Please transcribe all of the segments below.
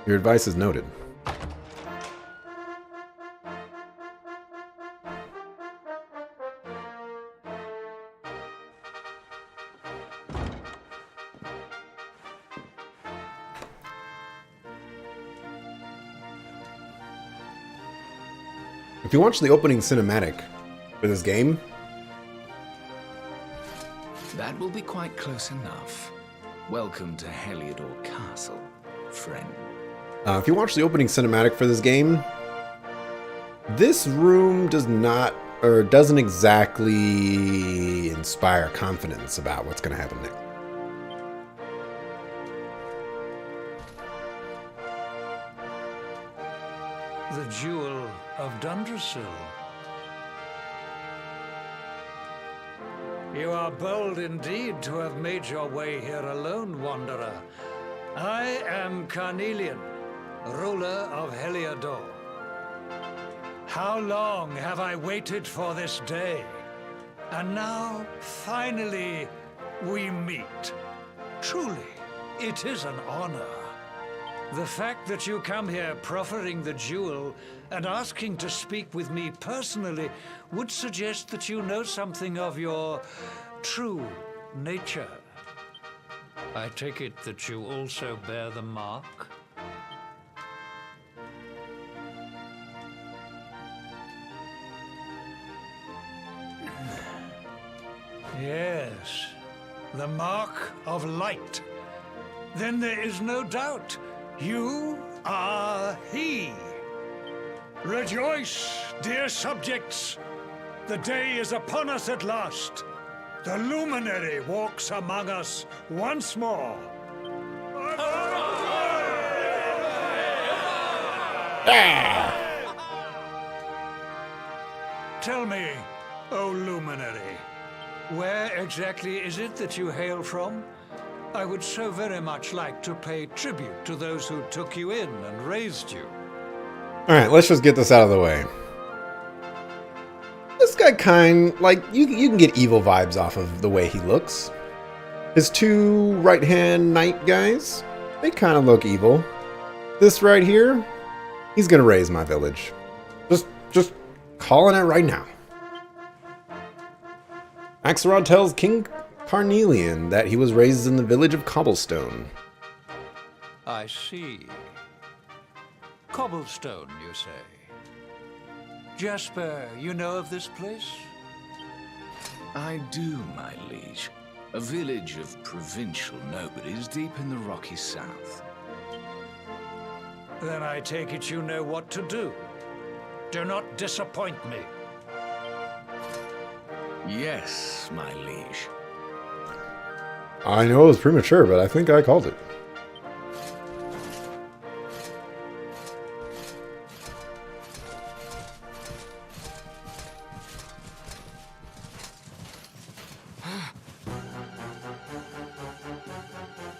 Your advice is noted. If you watch the opening cinematic for this game, That will be quite close enough. Welcome to Heliodor Castle, friend. if you watch the opening cinematic for this game, this room does not, or doesn't exactly inspire confidence about what's going to happen next. The Jewel of Dundrasil. You are bold indeed to have made your way here alone, Wanderer. I am Carnelian, ruler of Heliodor. How long have I waited for this day? And now, finally, we meet. Truly, it is an honor. The fact that you come here proffering the jewel and asking to speak with me personally would suggest that you know something of your true nature. I take it that you also bear the mark? Yes, the mark of light. Then there is no doubt. You are he. Rejoice, dear subjects. The day is upon us at last. The luminary walks among us once more. Tell me, O luminary, where exactly is it that you hail from? I would so very much like to pay tribute to those who took you in and raised you. Alright, let's just get this out of the way. This guy you can get evil vibes off of the way he looks. His two right-hand knight guys, they kind of look evil. This right here, he's gonna raise my village. Just calling it right now. Axelrod tells King Carnelian that he was raised in the village of Cobblestone. I see. Cobblestone, you say? Jasper, you know of this place? I do, my liege. A village of provincial nobodies deep in the rocky south. Then I take it you know what to do. Do not disappoint me. Yes, my liege. I know it was premature, but I think I called it.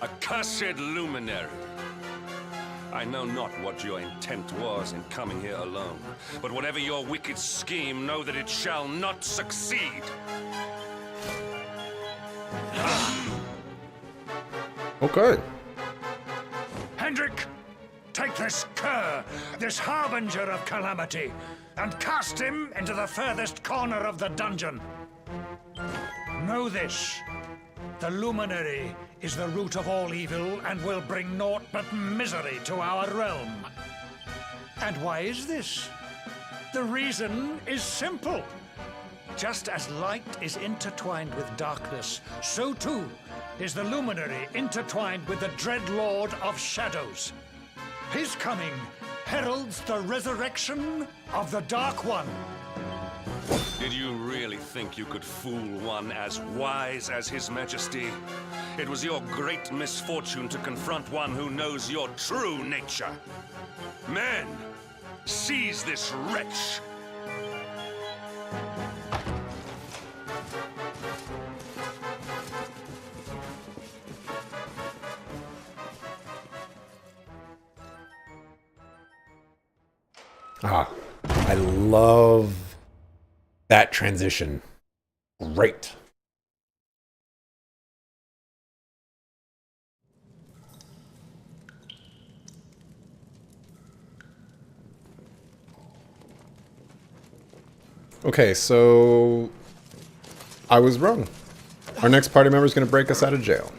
Accursed luminary! I know not what your intent was in coming here alone, but whatever your wicked scheme, know that it shall not succeed! Okay. Hendrik, take this cur, this harbinger of calamity, and cast him into the furthest corner of the dungeon. Know this. The luminary is the root of all evil and will bring naught but misery to our realm. And why is this? The reason is simple. Just as light is intertwined with darkness, so too is the luminary intertwined with the dread lord of shadows. His coming heralds the resurrection of the Dark One. Did you really think you could fool one as wise as His Majesty? It was your great misfortune to confront one who knows your true nature. Men, seize this wretch! Ah, I love that transition. Great. Okay, so I was wrong. Our next party member is going to break us out of jail.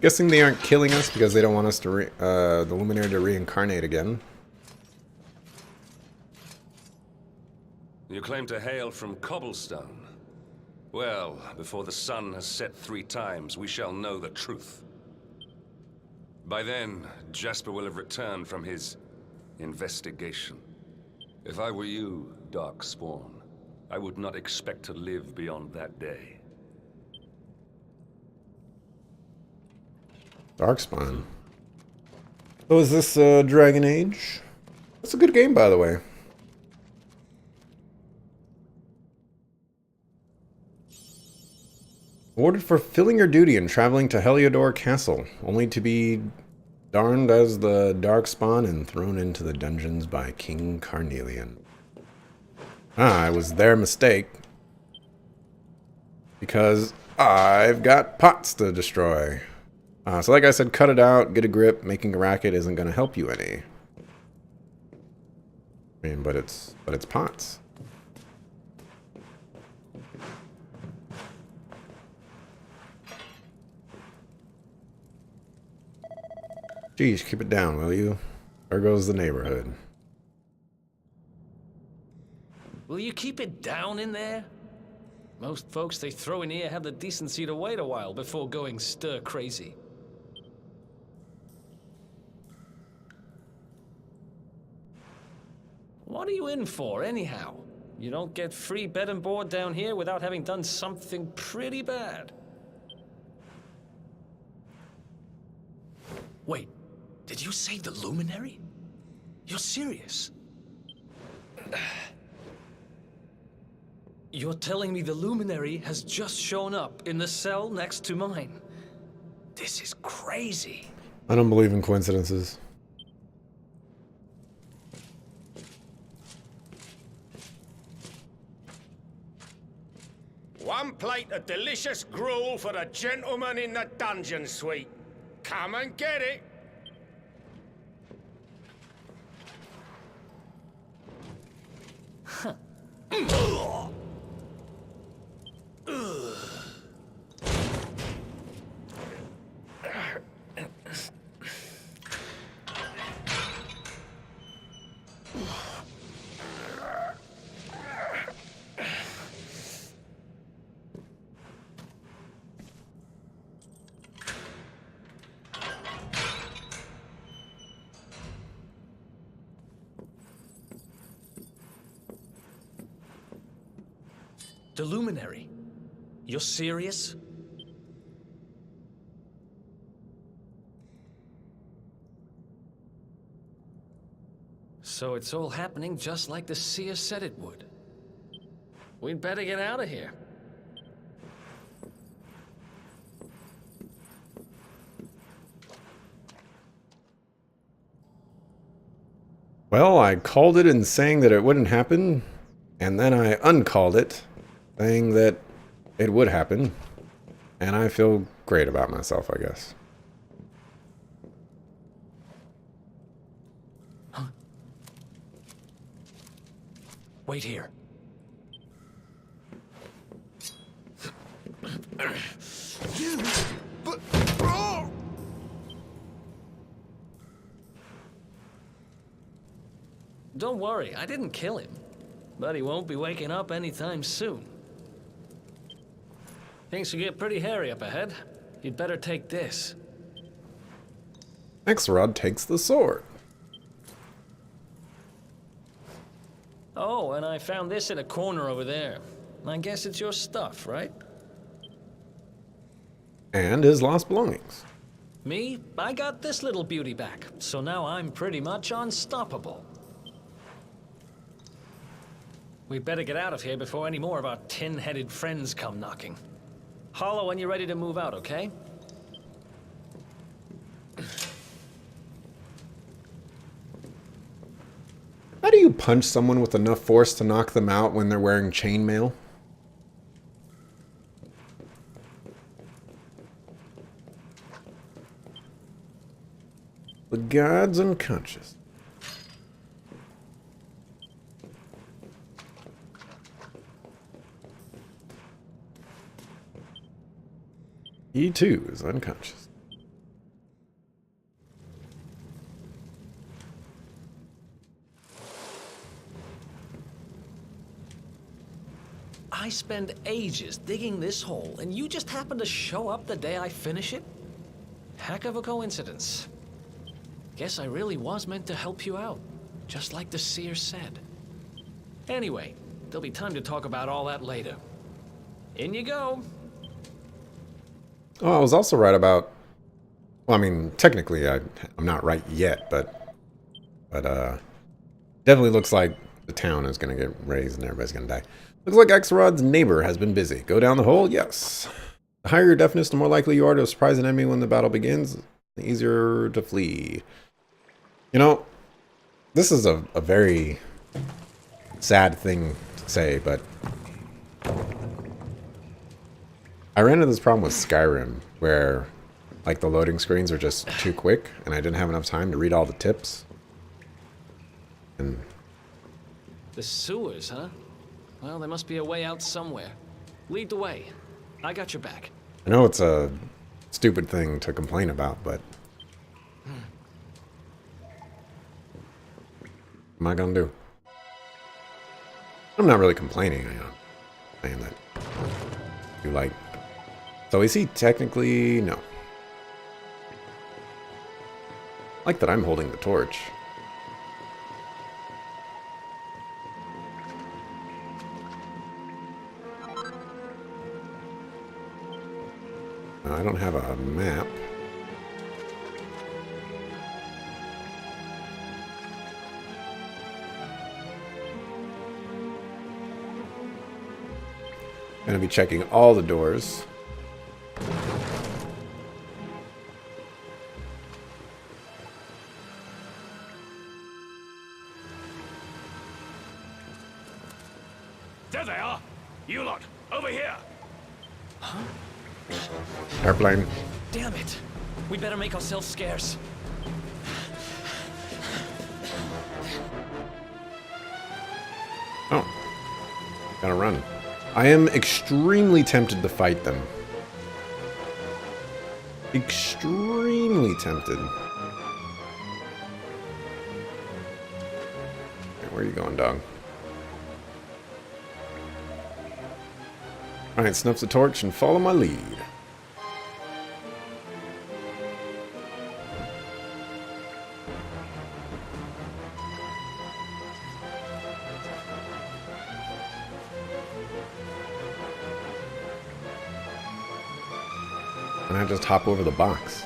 Guessing they aren't killing us because they don't want us to the Luminary to reincarnate again. You claim to hail from Cobblestone. Well, before the sun has set 3 times, we shall know the truth. By then, Jasper will have returned from his investigation. If I were you, Darkspawn, I would not expect to live beyond that day. Darkspawn. So is this Dragon Age? That's a good game, by the way. Awarded for filling your duty and traveling to Heliodor Castle, only to be darned as the Darkspawn and thrown into the dungeons by King Carnelian. Ah, it was their mistake. Because I've got pots to destroy. So like I said, cut it out, get a grip. Making a racket isn't going to help you any. I mean, but it's pots. Geez, keep it down, will you? There goes the neighborhood. Will you keep it down in there? Most folks they throw in here have the decency to wait a while before going stir crazy. What are you in for, anyhow? You don't get free bed and board down here without having done something pretty bad. Wait, did you say the Luminary? You're serious? You're telling me the Luminary has just shown up in the cell next to mine? This is crazy. I don't believe in coincidences. One plate of delicious gruel for the gentleman in the dungeon suite. Come and get it. The Luminary? You're serious? So it's all happening just like the seer said it would. We'd better get out of here. Well, I called it in saying that it wouldn't happen, and then I uncalled it, saying that it would happen, and I feel great about myself, I guess. Huh? Wait here. Don't worry, I didn't kill him. But he won't be waking up anytime soon. Things will get pretty hairy up ahead. You'd better take this. Axelrod takes the sword. Oh, and I found this in a corner over there. I guess it's your stuff, right? And his lost belongings. Me, I got this little beauty back, so now I'm pretty much unstoppable. We'd better get out of here before any more of our tin-headed friends come knocking. Holler when you're ready to move out, okay? How do you punch someone with enough force to knock them out when they're wearing chainmail? The guard's unconscious. He too is unconscious. I spend ages digging this hole, and you just happen to show up the day I finish it? Heck of a coincidence. Guess I really was meant to help you out, just like the seer said. Anyway, there'll be time to talk about all that later. In you go. Oh, I was also right about... Well, I mean, technically, I'm not right yet, but definitely looks like the town is going to get razed and everybody's going to die. Looks like Axelrod's neighbor has been busy. Go down the hole? Yes. The higher your deafness, the more likely you are to surprise an enemy when the battle begins. The easier to flee. You know, this is a very sad thing to say, but I ran into this problem with Skyrim, where like the loading screens are just too quick, and I didn't have enough time to read all the tips. And The sewers, huh? Well, there must be a way out somewhere. Lead the way. I got your back. I know it's a stupid thing to complain about, but what am I gonna do? I'm not really complaining, you know, saying that you like. So is he technically? No. I like that I'm holding the torch. I don't have a map. I'm going to be checking all the doors. There they are! You lot, over here! Airplane. Damn it. We better make ourselves scarce. Oh. Gotta run. I am extremely tempted to fight them. Extremely tempted. Okay, where are you going, dog? Alright, snuff the torch and follow my lead. And I just hop over the box.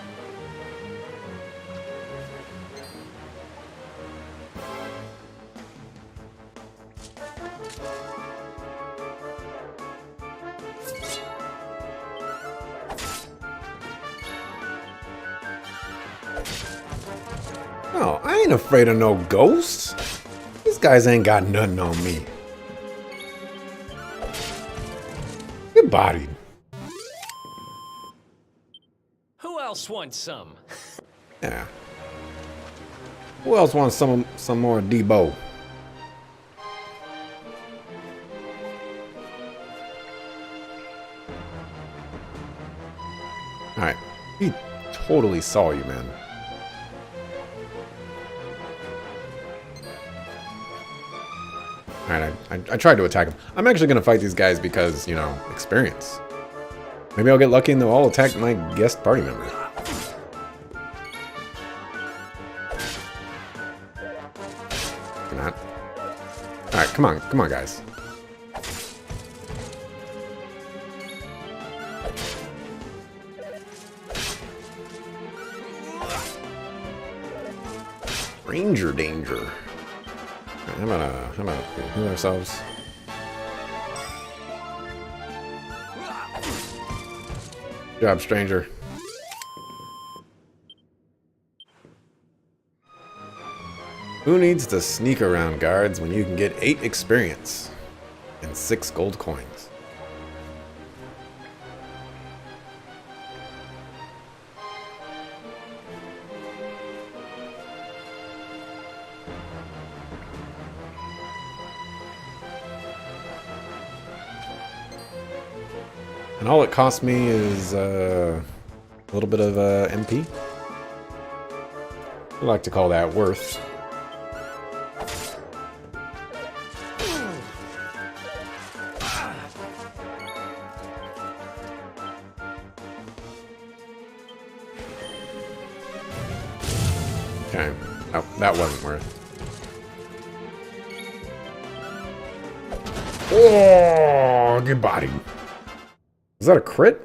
No, I ain't afraid of no ghosts. These guys ain't got nothing on me. Get bodied. Who else wants some? Yeah. Who else wants some more Debo? Alright. He totally saw you, man. Alright, I tried to attack him. I'm actually going to fight these guys because, you know, experience. Maybe I'll get lucky and they'll all attack my guest party member. You're not. Alright, come on, guys. Ranger danger. Right, how about heal ourselves? Good job, stranger. Who needs to sneak around guards when you can get 8 experience and 6 gold coins? And all it cost me is a little bit of MP. I like to call that worth. Okay. Oh, that wasn't worth. Oh, good body. Is that a crit?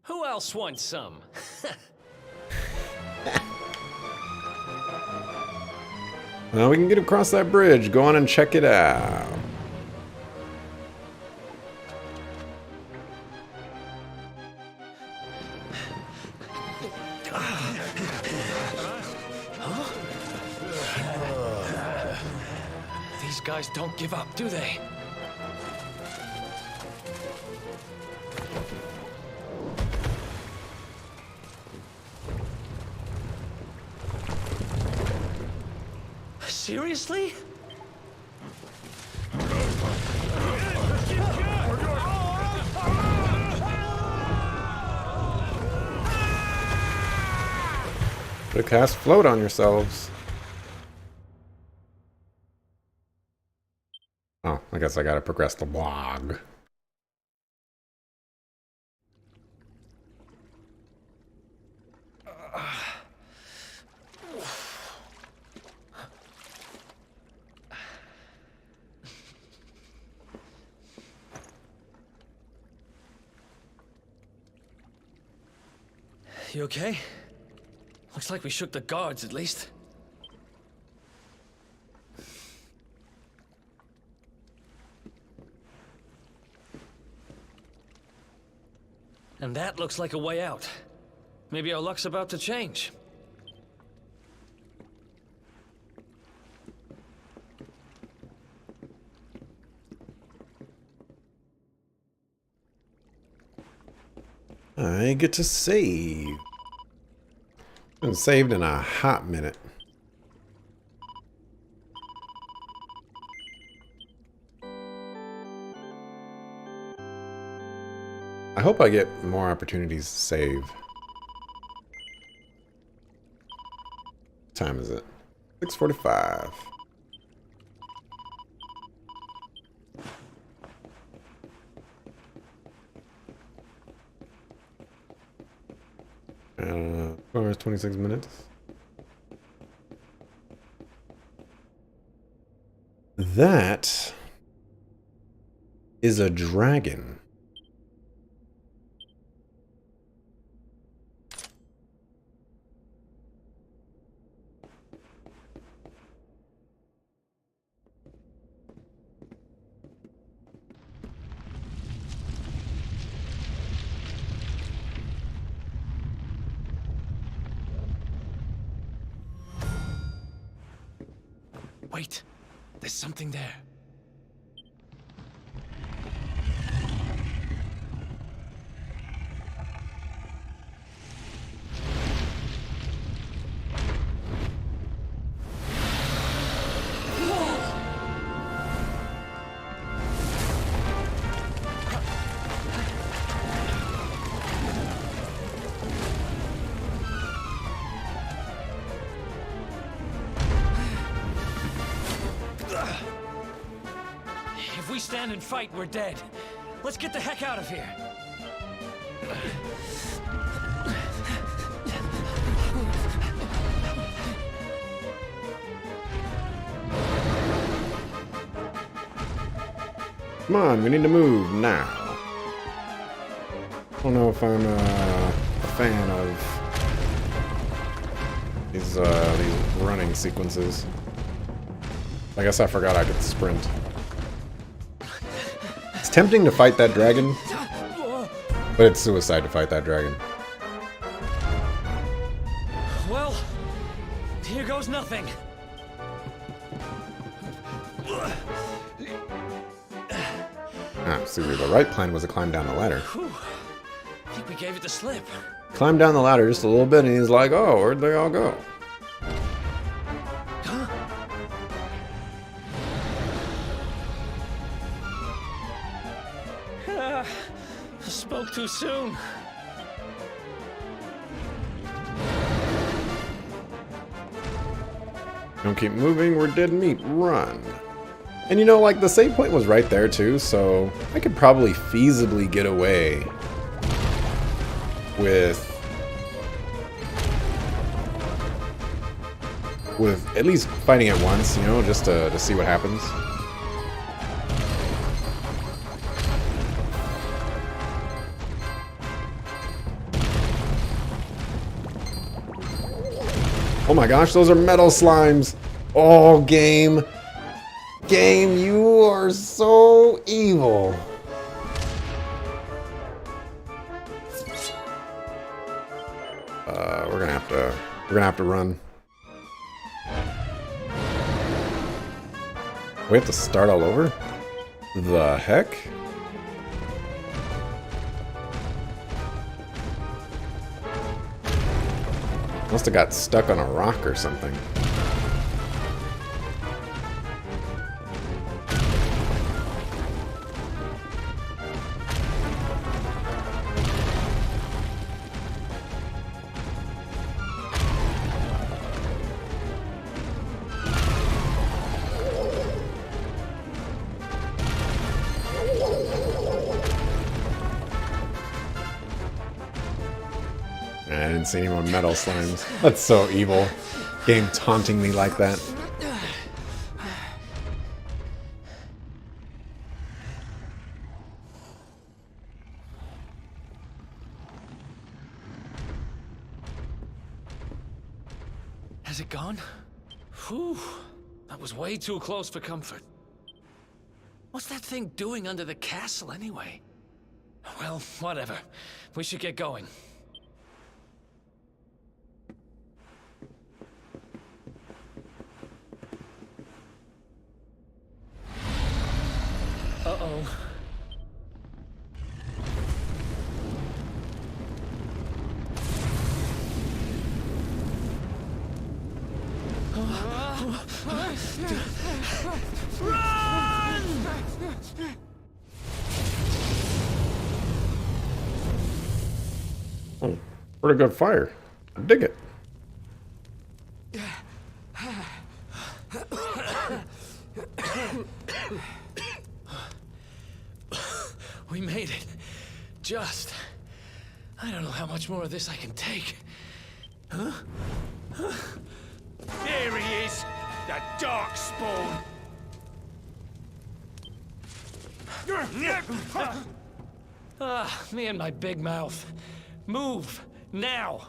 Who else wants some? Well, we can get across that bridge. Go on and check it out. These guys don't give up, do they? Seriously? Should have cast float on yourselves. Oh, I guess I gotta progress the log. You okay? Looks like we shook the guards, at least. And that looks like a way out. Maybe our luck's about to change. I get to save. Been saved in a hot minute. I hope I get more opportunities to save. What time is it? 6:45. Hours, 26 minutes. That is a dragon. Wait, there's something there. If we stand and fight, we're dead. Let's get the heck out of here. Come on, we need to move now. I don't know if I'm a fan of these running sequences. I guess I forgot I could sprint. It's tempting to fight that dragon, but it's suicide to fight that dragon. Well, here goes nothing. Ah, see, the right plan was to climb down the ladder. Whew. I think we gave it the slip. Climb down the ladder just a little bit, and he's like, "Oh, where'd they all go?" Huh? Spoke too soon. Don't keep moving, we're dead meat. Run. And you know, like, the save point was right there too, so I could probably feasibly get away with at least fighting it once, you know, just to see what happens. Oh my gosh, those are metal slimes. Oh, game. Game, you are so evil. We're gonna have to run. We have to start all over? The heck? Must have got stuck on a rock or something. I didn't see any more metal slimes. That's so evil. Game taunting me like that. Has it gone? Whew. That was way too close for comfort. What's that thing doing under the castle anyway? Well, whatever. We should get going. Uh-oh. Oh, pretty good fire. I dig it. We made it. Just. I don't know how much more of this I can take. Huh? There he is, the Darkspawn. Me and my big mouth. Move, now!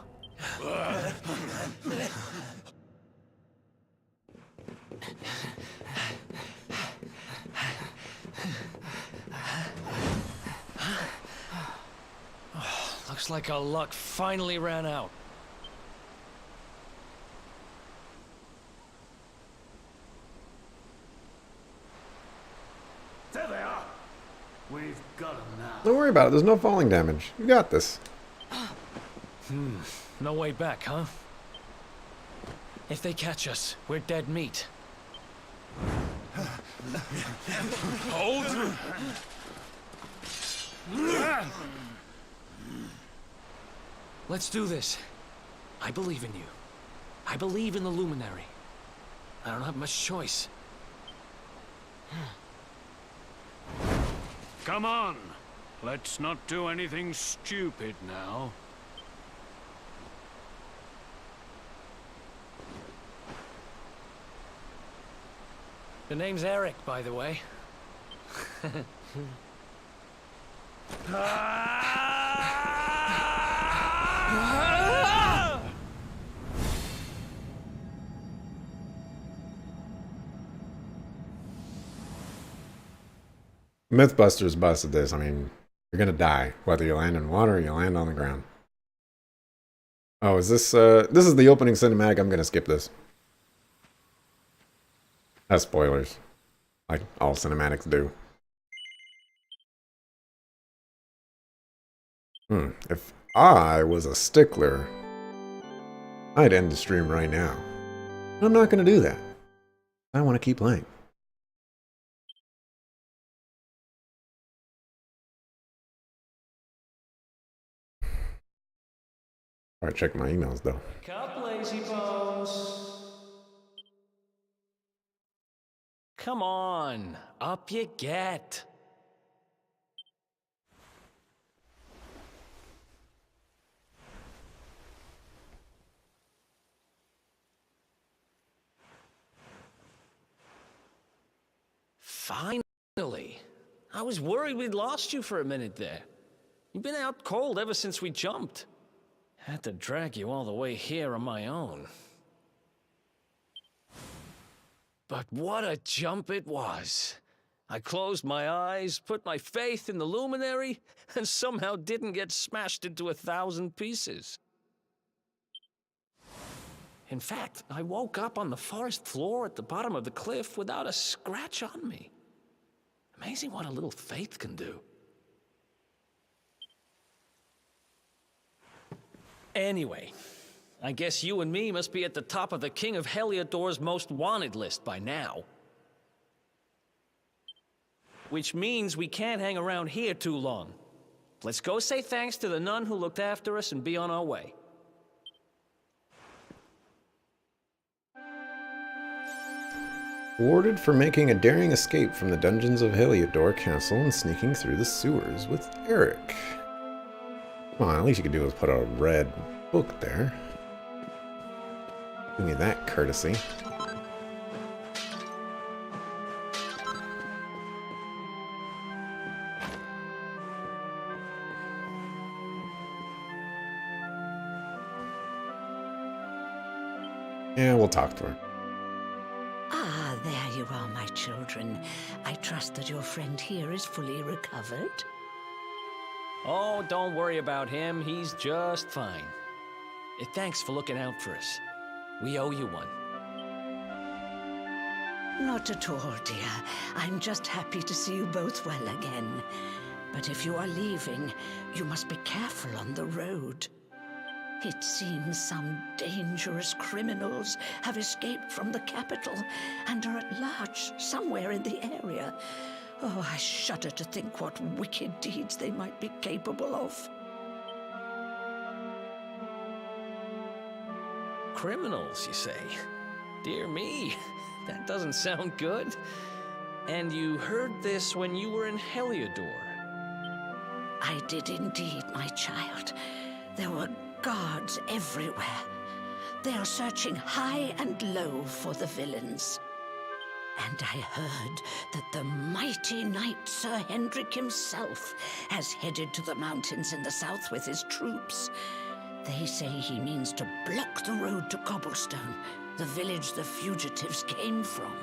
Looks like our luck finally ran out. There they are. We've got them now. Don't worry about it. There's no falling damage. You got this. No way back, huh? If they catch us, we're dead meat. Hold! Let's do this. I believe in you. I believe in the Luminary. I don't have much choice. Come on. Let's not do anything stupid now. The name's Eric, by the way. Mythbusters busted this. I mean, you're gonna die. Whether you land in water or you land on the ground. Oh, is this this is the opening cinematic. I'm gonna skip this. That's spoilers. Like all cinematics do. If I was a stickler, I'd end the stream right now. I'm not gonna do that. I want to keep playing. Alright, check my emails though. Cup, lazy bones. Come on, up you get. Finally. I was worried we'd lost you for a minute there. You've been out cold ever since we jumped. Had to drag you all the way here on my own. But what a jump it was. I closed my eyes, put my faith in the luminary, and somehow didn't get smashed into 1,000 pieces. In fact, I woke up on the forest floor at the bottom of the cliff without a scratch on me. Amazing what a little faith can do. Anyway, I guess you and me must be at the top of the King of Heliodor's most wanted list by now. Which means we can't hang around here too long. Let's go say thanks to the nun who looked after us and be on our way. Awarded for making a daring escape from the dungeons of Heliodor Castle and sneaking through the sewers with Eric. Come on, at least you could do is put a red book there. Give me that courtesy. Yeah, we'll talk to her. Ah, there you are, my children. I trust that your friend here is fully recovered. Oh, don't worry about him. He's just fine. Thanks for looking out for us. We owe you one. Not at all, dear. I'm just happy to see you both well again. But if you are leaving, you must be careful on the road. It seems some dangerous criminals have escaped from the capital and are at large somewhere in the area. Oh, I shudder to think what wicked deeds they might be capable of. Criminals, you say? Dear me, that doesn't sound good. And you heard this when you were in Heliodor? I did indeed, my child. There were guards everywhere. They are searching high and low for the villains. And I heard that the mighty knight Sir Hendrik himself has headed to the mountains in the south with his troops. They say he means to block the road to Cobblestone, the village the fugitives came from.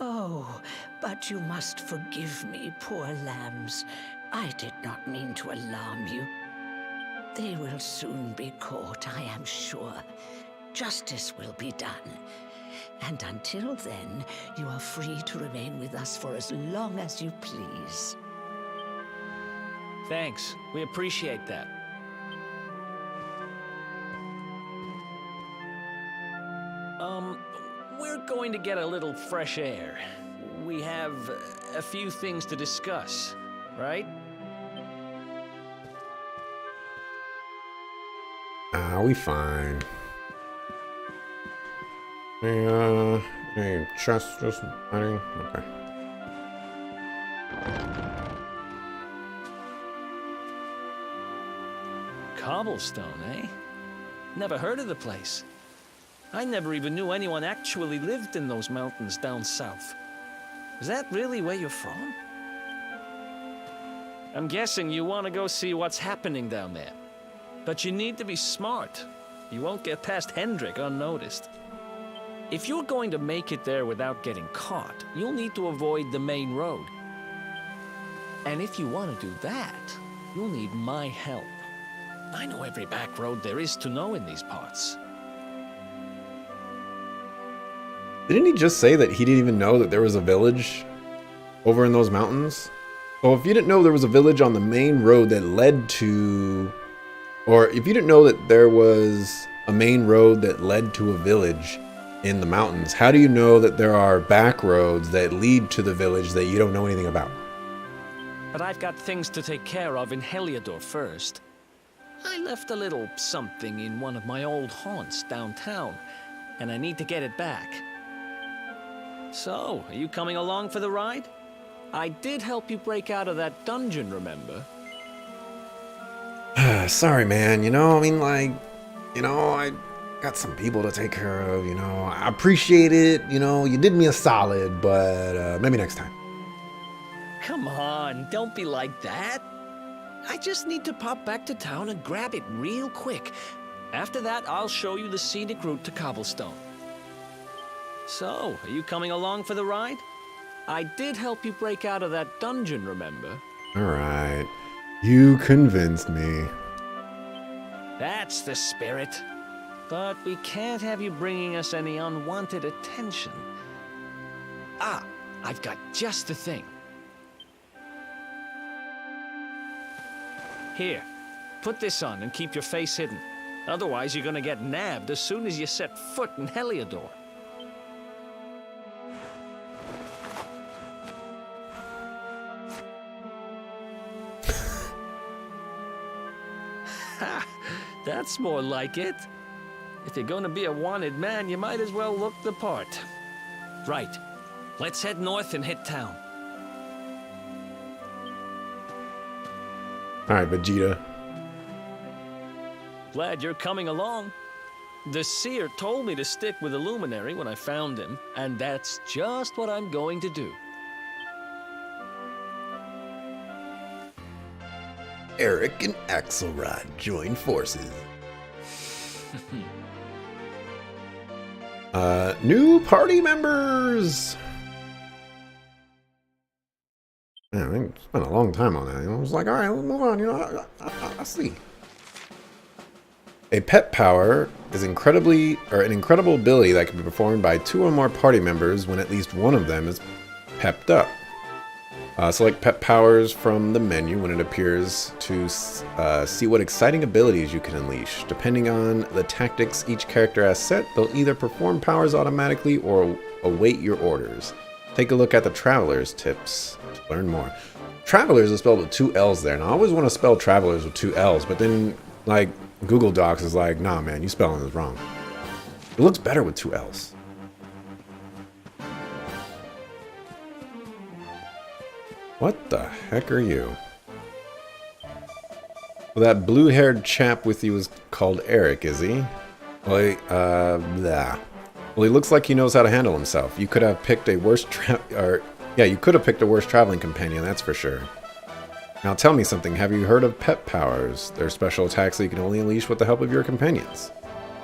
Oh, but you must forgive me, poor lambs. I did not mean to alarm you. They will soon be caught, I am sure. Justice will be done. And until then, you are free to remain with us for as long as you please. Thanks. We appreciate that. We're going to get a little fresh air. We have a few things to discuss, right? We fine. Hey, chest just hiding? Okay. Cobblestone, eh? Never heard of the place. I never even knew anyone actually lived in those mountains down south. Is that really where you're from? I'm guessing you want to go see what's happening down there. But you need to be smart. You won't get past Hendrik unnoticed. If you're going to make it there without getting caught, you'll need to avoid the main road. And if you want to do that, you'll need my help. I know every back road there is to know in these parts. Didn't he just say that he didn't even know that there was a village over in those mountains? So if you didn't know there was a village on the main road that led to... Or if you didn't know that there was a main road that led to a village in the mountains, how do you know that there are back roads that lead to the village that you don't know anything about? but I've got things to take care of in Heliodor first. I left a little something in one of my old haunts downtown, and I need to get it back. So, are you coming along for the ride? I did help you break out of that dungeon, remember? Sorry, man. You know, I mean, like, you know, I got some people to take care of, you know. I appreciate it. You know, you did me a solid, but maybe next time. Come on, don't be like that. I just need to pop back to town and grab it real quick. After that, I'll show you the scenic route to Cobblestone. So, are you coming along for the ride? I did help you break out of that dungeon, remember? All right. You convinced me. That's the spirit. But we can't have you bringing us any unwanted attention. Ah, I've got just the thing. Here, put this on and keep your face hidden. Otherwise, you're gonna get nabbed as soon as you set foot in Heliodor. Ha! That's more like it. If you're gonna be a wanted man, you might as well look the part. Right. Let's head north and hit town. All right, Vegeta. Glad you're coming along. The seer told me to stick with the Luminary when I found him, and that's just what I'm going to do. Eric and Axelrod join forces. New party members. Man, I think I spent a long time on that. You know, I was like, all right, let's move on. You know, I see. A pet power is an incredible ability that can be performed by 2 or more party members when at least one of them is pepped up. Select pet powers from the menu when it appears to see what exciting abilities you can unleash. Depending on the tactics each character has set, they'll either perform powers automatically or await your orders. Take a look at the Traveler's tips to learn more. Travelers is spelled with 2 L's there, and I always want to spell Travelers with 2 L's, but then, like, Google Docs is like, nah, man, you spelling this wrong. It looks better with 2 L's. What the heck are you? Well, that blue-haired chap with you is called Eric, is he? Well, Well, he looks like he knows how to handle himself. You could have picked a worse you could have picked a worse traveling companion, that's for sure. Now tell me something, have you heard of pet powers? They're special attacks that you can only unleash with the help of your companions.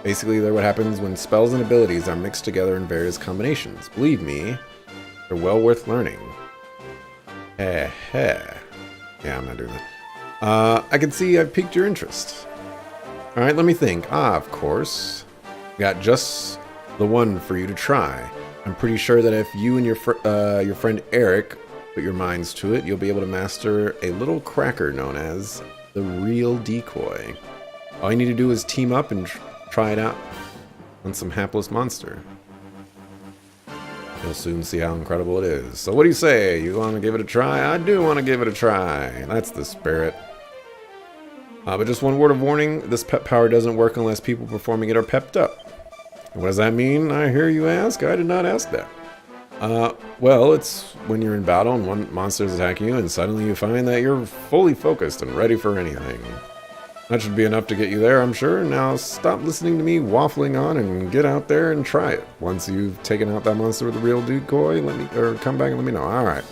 Basically, they're what happens when spells and abilities are mixed together in various combinations. Believe me, they're well worth learning. Yeah, I'm not doing that. I can see I've piqued your interest. Alright, let me think. Of course. Got just the one for you to try. I'm pretty sure that if you and your friend Eric put your minds to it, you'll be able to master a little cracker known as the Real Decoy. All you need to do is team up and try it out on some hapless monster. You'll soon see how incredible it is. So what do you say? You want to give it a try? I do want to give it a try. That's the spirit. But just one word of warning, this pet power doesn't work unless people performing it are pepped up. What does that mean, I hear you ask? I did not ask that. Well, it's when you're in battle and one monster is attacking you and suddenly you find that you're fully focused and ready for anything. That should be enough to get you there, I'm sure. Now stop listening to me waffling on and get out there and try it. Once you've taken out that monster with the Real Decoy, come back and let me know. Alright.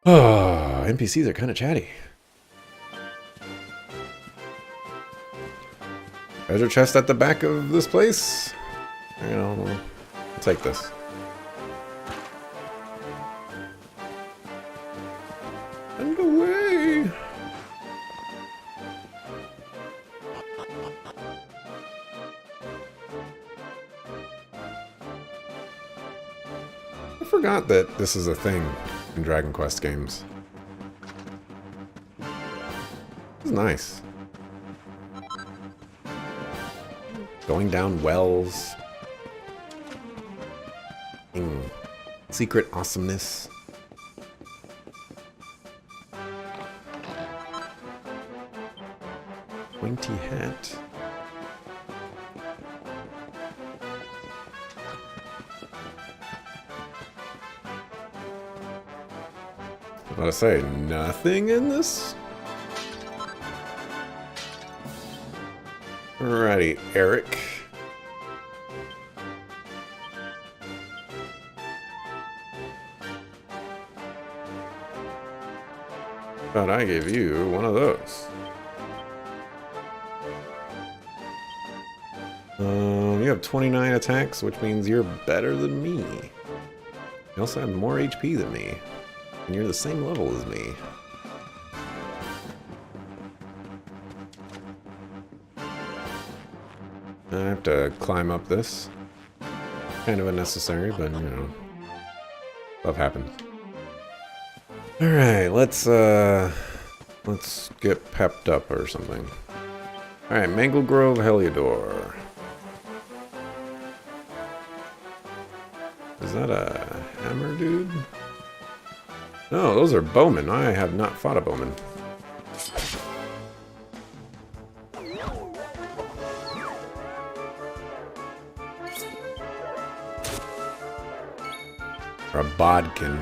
Oh, NPCs are kind of chatty. Treasure chest at the back of this place? You know, I'll take this. And away! I forgot that this is a thing in Dragon Quest games. It's nice. Going down wells. Secret awesomeness. pointy hat. What I say, nothing in this? Alrighty, Eric. But I gave you one of those. You have 29 attacks, which means you're better than me. You also have more HP than me. And you're the same level as me. I have to climb up this. Kind of unnecessary, but you know, stuff happens. Alright, let's get pepped up or something. Alright, Mangle Grove Heliodor. Is that a hammer dude? No, those are bowmen. I have not fought a bowman. Or a bodkin.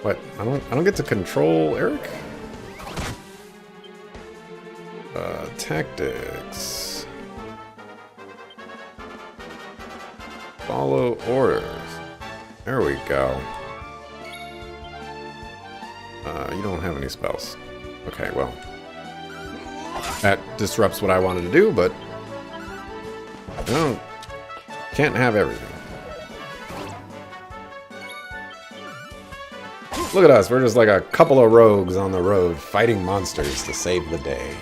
What? I don't get to control Eric? Tactics. Follow orders. There we go. You don't have any spells. Okay, well. That disrupts what I wanted to do, but no, can't have everything. Look at us, we're just like a couple of rogues on the road fighting monsters to save the day.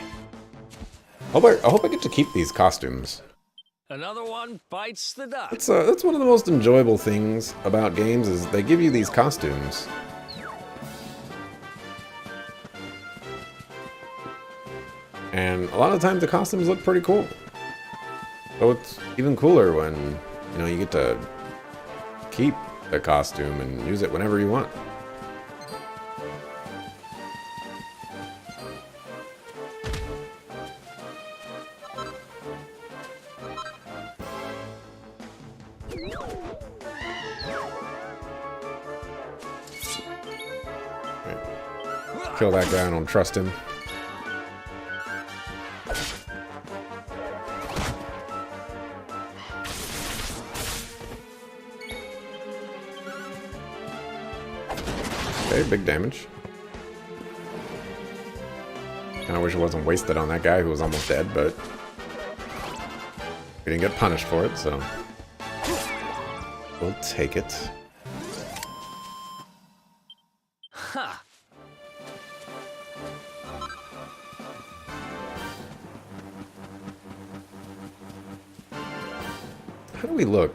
I hope I get to keep these costumes. Another one bites the dust. That's one of the most enjoyable things about games is they give you these costumes. And a lot of times the costumes look pretty cool. So it's even cooler when, you know, you get to keep the costume and use it whenever you want. Kill that guy, I don't trust him. Okay, big damage. Kinda wish it wasn't wasted on that guy who was almost dead, but we didn't get punished for it, so we'll take it. Ha! How do we look?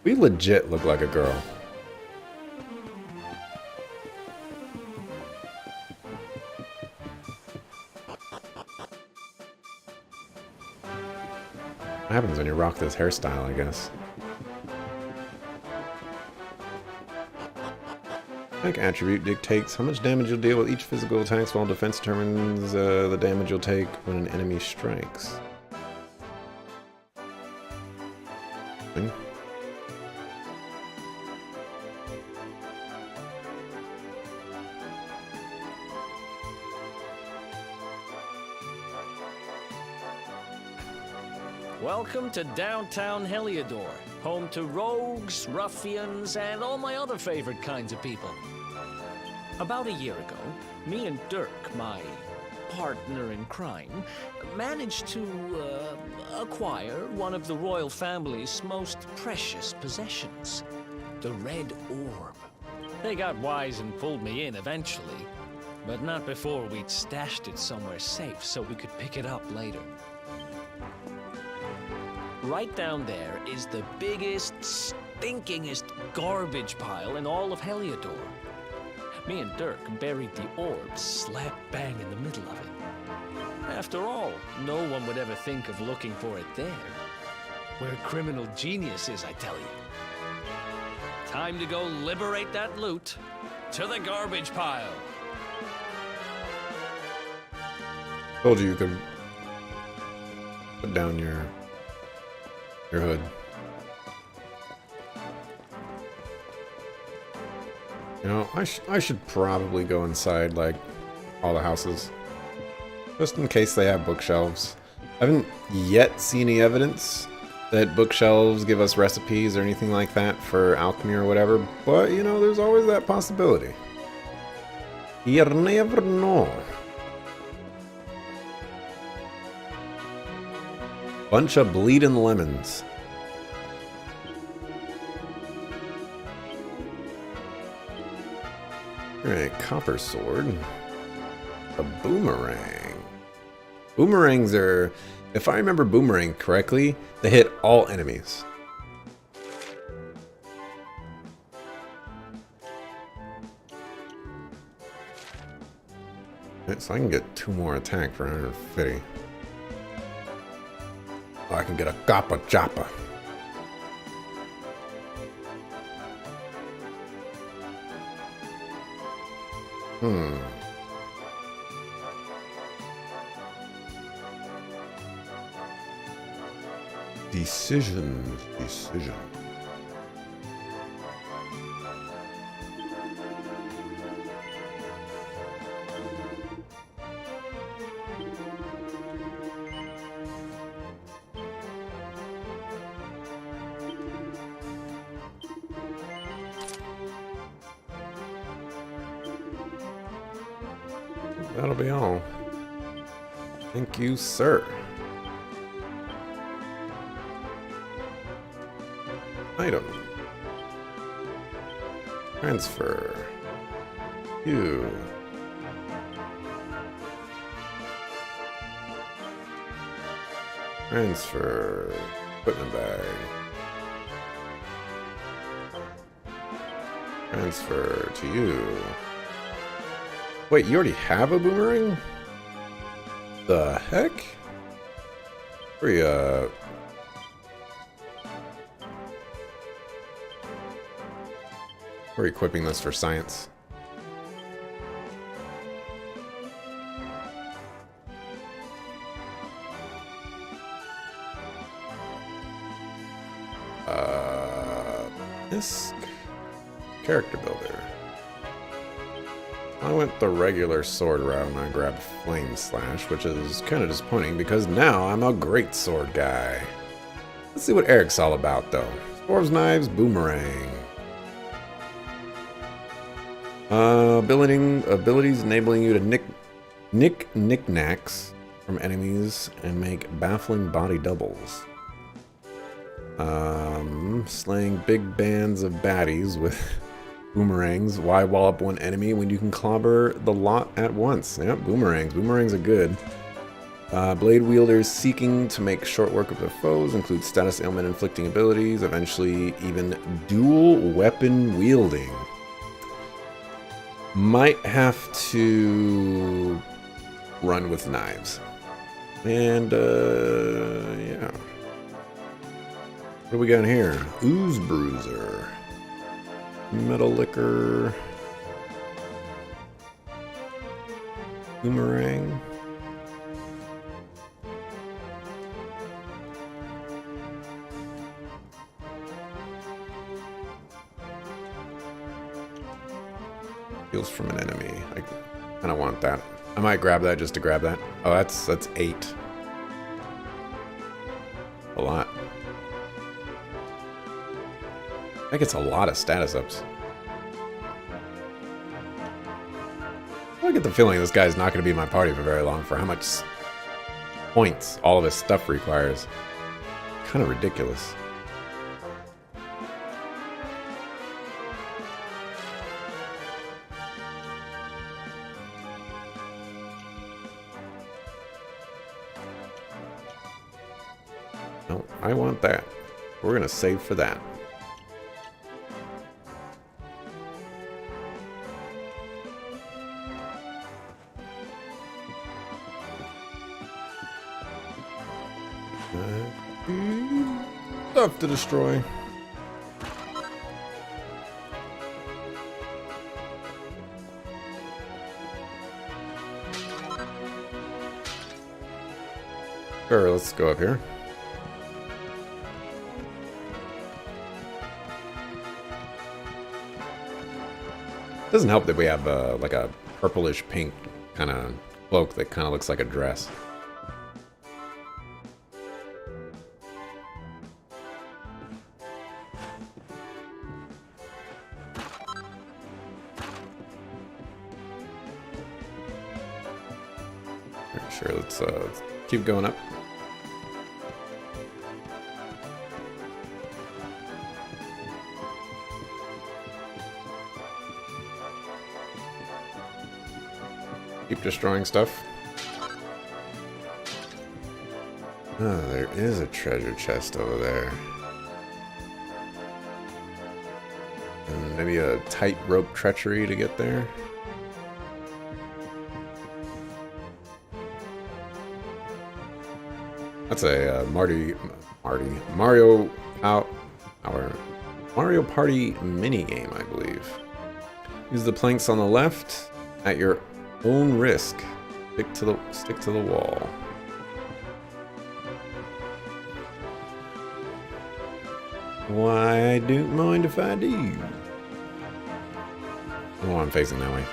We legit look like a girl. What happens when you rock this hairstyle, I guess? Attack attribute dictates how much damage you'll deal with each physical attacks, while defense determines the damage you'll take when an enemy strikes. Welcome to downtown Heliodor, home to rogues, ruffians, and all my other favorite kinds of people. About a year ago, me and Dirk, my partner in crime, managed to acquire one of the royal family's most precious possessions, the Red Orb. They got wise and pulled me in eventually, but not before we'd stashed it somewhere safe so we could pick it up later. Right down there is the biggest, stinkingest garbage pile in all of Heliodor. Me and Dirk buried the orb slap bang in the middle of it. After all, no one would ever think of looking for it there. We're criminal geniuses, I tell you. Time to go liberate that loot. To the garbage pile. Told you could put down your hood. You know, I should probably go inside, like, all the houses. Just in case they have bookshelves. I haven't yet seen any evidence that bookshelves give us recipes or anything like that for alchemy or whatever, but, you know, there's always that possibility. You never know. Bunch of bleeding lemons. Alright, copper sword. A boomerang. Boomerangs are, if I remember boomerang correctly, they hit all enemies. Right, so I can get 2 more attack for 150. Oh, I can get a Gappa Jappa. Decision. That'll be all. Thank you, sir. Item. Transfer. You. Transfer. Equipment bag. Transfer to you. Wait, you already have a boomerang? The heck? We're equipping this for science. This character builder. I went the regular sword route and I grabbed Flame Slash, which is kind of disappointing because now I'm a great sword guy. Let's see what Eric's all about though. Dwarves, knives, boomerang. Abilities enabling you to knickknacks from enemies and make baffling body doubles. Slaying big bands of baddies with boomerangs. Why wall up one enemy when you can clobber the lot at once? Yep, boomerangs. Boomerangs are good. Blade wielders seeking to make short work of their foes include status ailment inflicting abilities, eventually even dual weapon wielding. Might have to run with knives. And, yeah. What do we got here? Ooze Bruiser. Metal Liquor. Boomerang. Heals from an enemy. I kind of want that. I might grab that just to grab that. Oh, that's 8. A lot. That gets a lot of status ups. I get the feeling this guy's not going to be in my party for very long for how much points all of his stuff requires. Kind of ridiculous. No, I want that. We're going to save for that. Stuff to destroy. Sure, let's go up here. Doesn't help that we have like a purplish pink kind of cloak that kind of looks like a dress. Sure, let's keep going up. Keep destroying stuff. Oh, there is a treasure chest over there. And maybe a tightrope treachery to get there. That's a Mario Party mini game, I believe. Use the planks on the left at your own risk. Stick to the wall. Why, I don't mind if I do. Oh, I'm facing that way.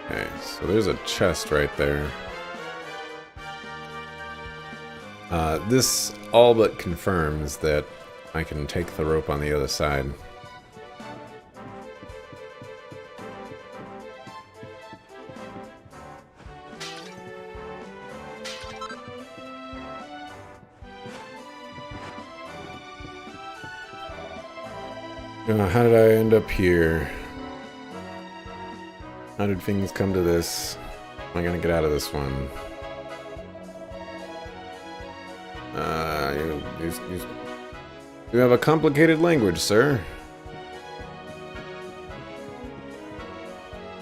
Okay, so there's a chest right there. This all but confirms that I can take the rope on the other side. How did I end up here? How did things come to this? Am I gonna get out of this one? You have a complicated language, sir.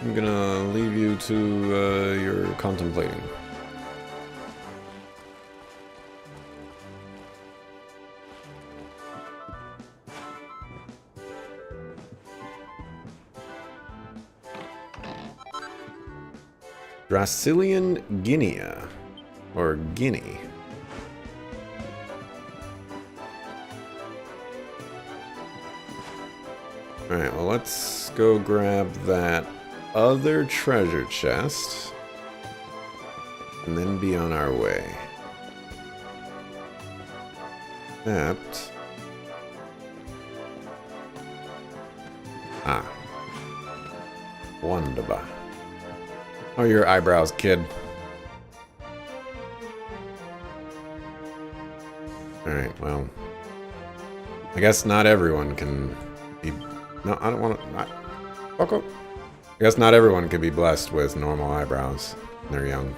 I'm gonna leave you to your contemplating. Dracilian Guinea, or Guinea. Alright, well, let's go grab that other treasure chest and then be on our way. Except... Wonderful. Oh, your eyebrows, kid. Alright, well... I guess not everyone can be... No, I don't want to... Fuck up. I guess not everyone can be blessed with normal eyebrows when they're young.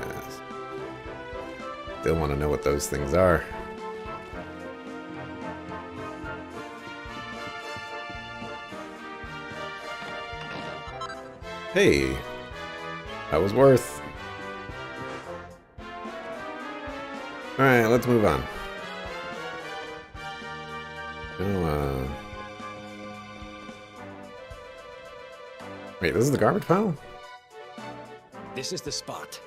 Yes. Still want to know what those things are. Hey, that was worth. Alright, let's move on. Wait, this is the garbage pile? This is the spot.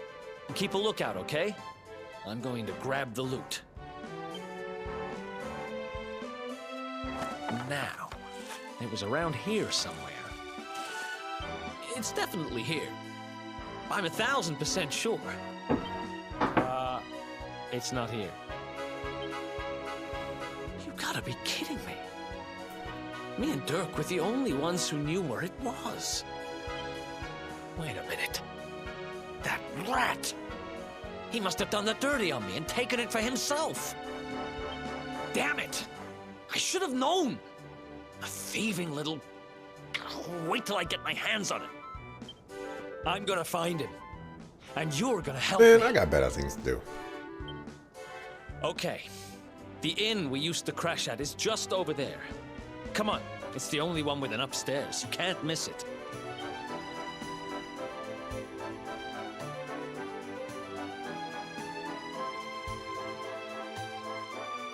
Keep a lookout, okay? I'm going to grab the loot. Now, it was around here somewhere. It's definitely here. I'm 1000% sure. It's not here. You gotta be kidding me. Me and Dirk were the only ones who knew where it was. Wait a minute. That rat! He must have done the dirty on me and taken it for himself. Damn it! I should have known! A thieving little... Wait till I get my hands on it. I'm gonna find him. And you're gonna help me. Man, I got better things to do. Okay. The inn we used to crash at is just over there. Come on. It's the only one with an upstairs. You can't miss it.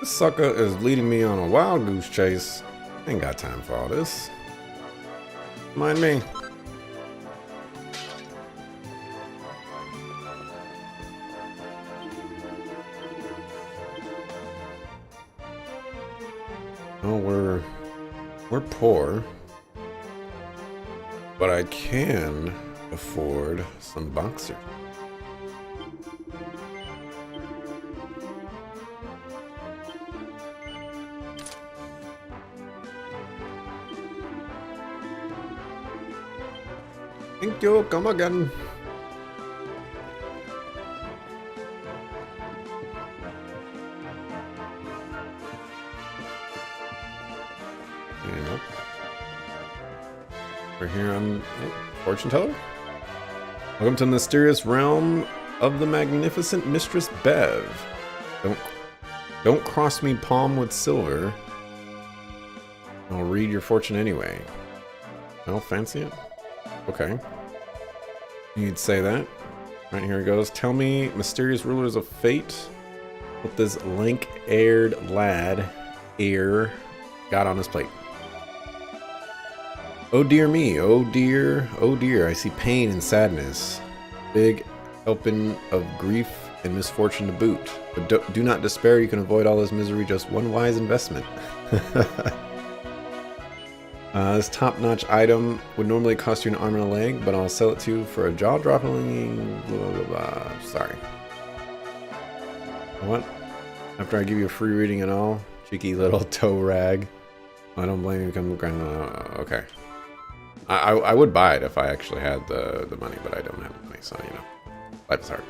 This sucker is leading me on a wild goose chase. Ain't got time for all this. Mind me. Oh, we're poor. But I can afford some boxers. Thank you, come again. Nope. We're here on Fortune Teller. Welcome to the mysterious realm of the magnificent Mistress Bev. Don't cross me palm with silver. I'll read your fortune anyway. Oh, fancy it? Okay. You'd say that. Right, here it goes. Tell me, mysterious rulers of fate, what this lank-haired lad, got on his plate. Oh dear me, oh dear, I see pain and sadness. Big helping of grief and misfortune to boot. But do not despair, you can avoid all this misery, just one wise investment. This top-notch item would normally cost you an arm and a leg, but I'll sell it to you for a jaw-dropping... blah, blah, blah. Sorry. What? After I give you a free reading and all? Cheeky little toe rag. I don't blame you. Okay. I would buy it if I actually had the money, but I don't have the money, so, you know. Life is hard.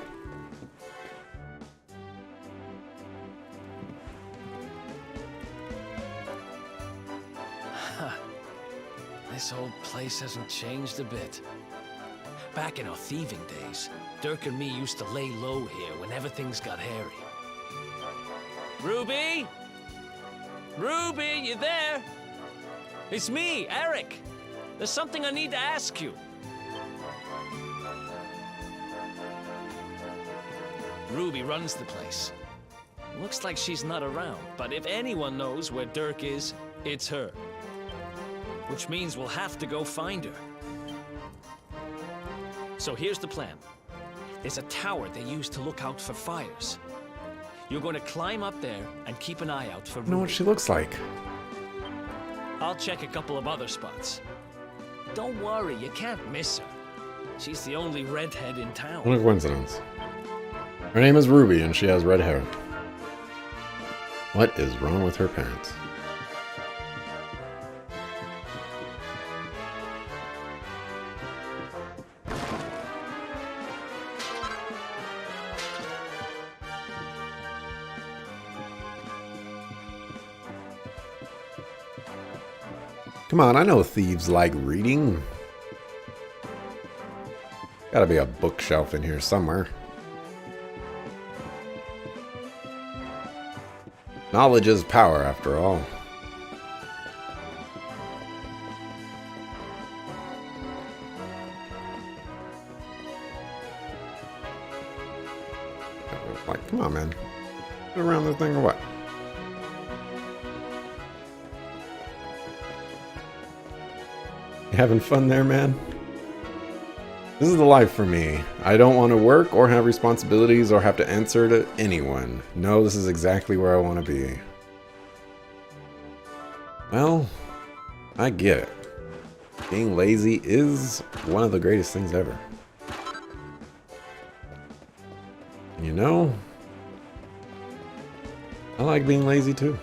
This whole place hasn't changed a bit. Back in our thieving days, Dirk and me used to lay low here whenever things got hairy. Ruby? Ruby, you there? It's me, Eric. There's something I need to ask you. Ruby runs the place. Looks like she's not around, but if anyone knows where Dirk is, it's her. Which means we'll have to go find her. So here's the plan. There's a tower they use to look out for fires. You're going to climb up there and keep an eye out for Ruby. I know what she looks like. I'll check a couple of other spots. Don't worry, you can't miss her. She's the only redhead in town. What a coincidence. Her name is Ruby and she has red hair. What is wrong with her parents? Come on, I know thieves like reading. Gotta be a bookshelf in here somewhere. Knowledge is power, after all. Like, come on, man. Get around this thing or what? You having fun there, man? This is the life for me. I don't want to work or have responsibilities or have to answer to anyone. No, this is exactly where I want to be. Well, I get it. Being lazy is one of the greatest things ever. You know, I like being lazy too.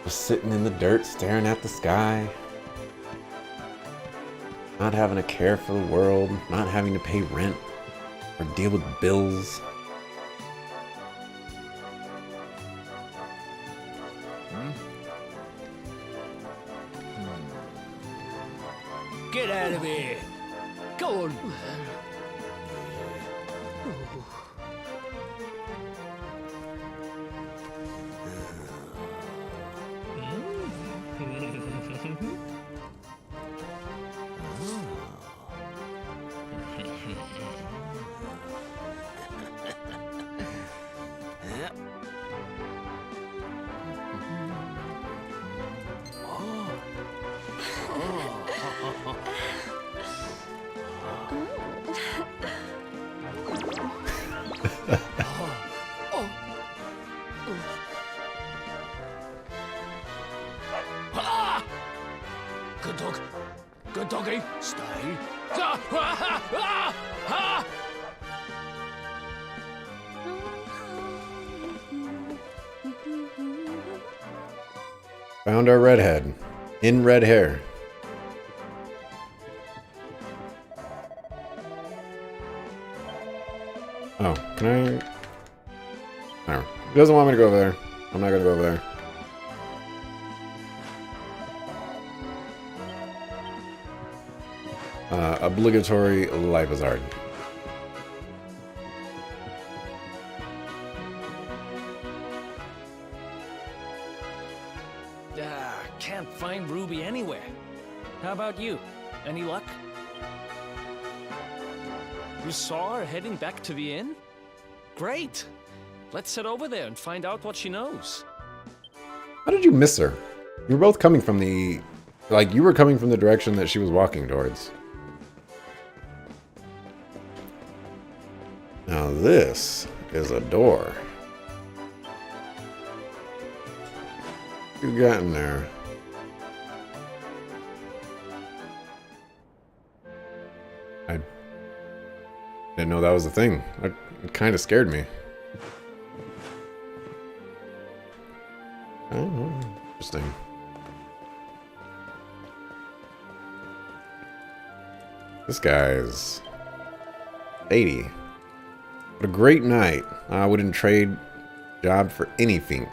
Just sitting in the dirt, staring at the sky. Not having to care for the world, not having to pay rent or deal with bills. Get out of here! Go on! doggy. Stay. Found our redhead. In red hair. Oh, can I? No. He doesn't want me to go over there. I'm not gonna go over there. Obligatory life hazard. Can't find Ruby anywhere. How about you? Any luck? You saw her heading back to the inn? Great! Let's head over there and find out what she knows. How did you miss her? You were both coming from the... Like, you were coming from the direction that she was walking towards. Now this is a door. What you got in there? I didn't know that was a thing. It kind of scared me. Oh, interesting. This guy's 80. What a great night. I wouldn't trade job for anything.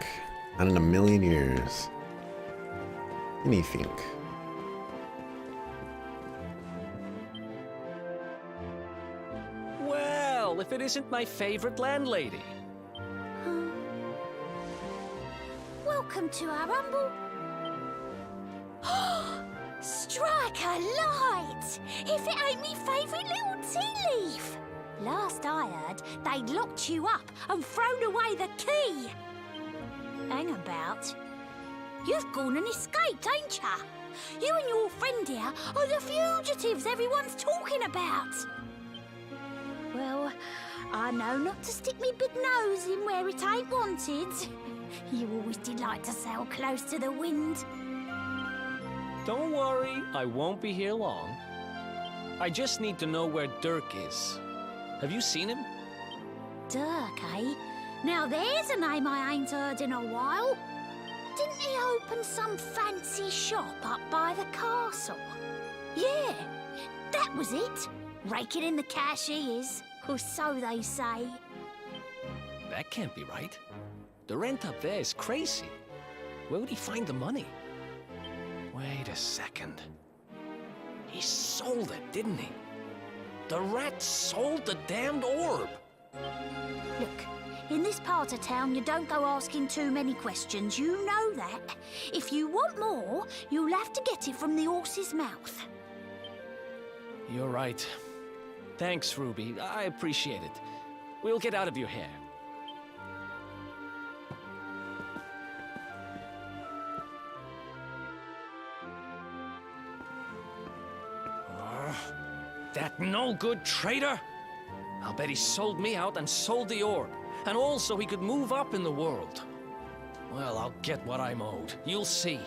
Not in a million years. Anything. Well, if it isn't my favorite landlady. Welcome to our humble... Strike a light! If it ain't me favourite little tea leaf! Last I heard, they'd locked you up and thrown away the key. Hang about. You've gone and escaped, ain't ya? You and your friend here are the fugitives everyone's talking about. Well, I know not to stick me big nose in where it ain't wanted. You always did like to sail close to the wind. Don't worry, I won't be here long. I just need to know where Dirk is. Have you seen him? Dirk, eh? Now there's a name I ain't heard in a while. Didn't he open some fancy shop up by the castle? Yeah, that was it. Raking in the cash he is, or so they say. That can't be right. The rent up there is crazy. Where would he find the money? Wait a second. He sold it, didn't he? The rat sold the damned orb. Look, in this part of town, you don't go asking too many questions. You know that. If you want more, you'll have to get it from the horse's mouth. You're right. Thanks, Ruby. I appreciate it. We'll get out of your hair. That no-good traitor! I'll bet he sold me out and sold the orb. And also he could move up in the world. Well, I'll get what I'm owed. You'll see.